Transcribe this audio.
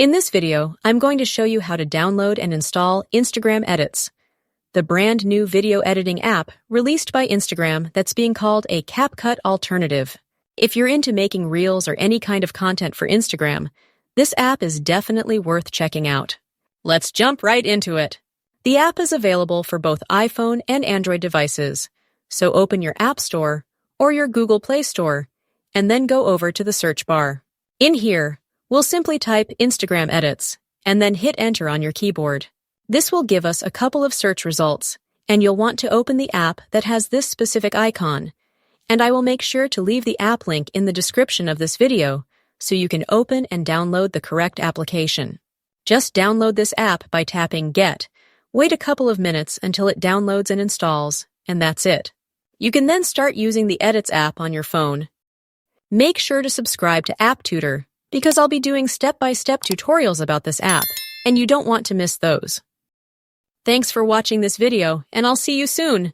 In this video, I'm going to show you how to download and install Instagram Edits, the brand new video editing app released by Instagram that's being called a CapCut alternative. If you're into making reels or any kind of content for Instagram, this app is definitely worth checking out. Let's jump right into it. The app is available for both iPhone and Android devices, so open your App Store or your Google Play Store, and then go over to the search bar. In here, we'll simply type Instagram Edits, and then hit Enter on your keyboard. This will give us a couple of search results, and you'll want to open the app that has this specific icon, and I will make sure to leave the app link in the description of this video so you can open and download the correct application. Just download this app by tapping Get, wait a couple of minutes until it downloads and installs, and that's it. You can then start using the Edits app on your phone. Make sure to subscribe to App Tutor, because I'll be doing step-by-step tutorials about this app, and you don't want to miss those. Thanks for watching this video, and I'll see you soon!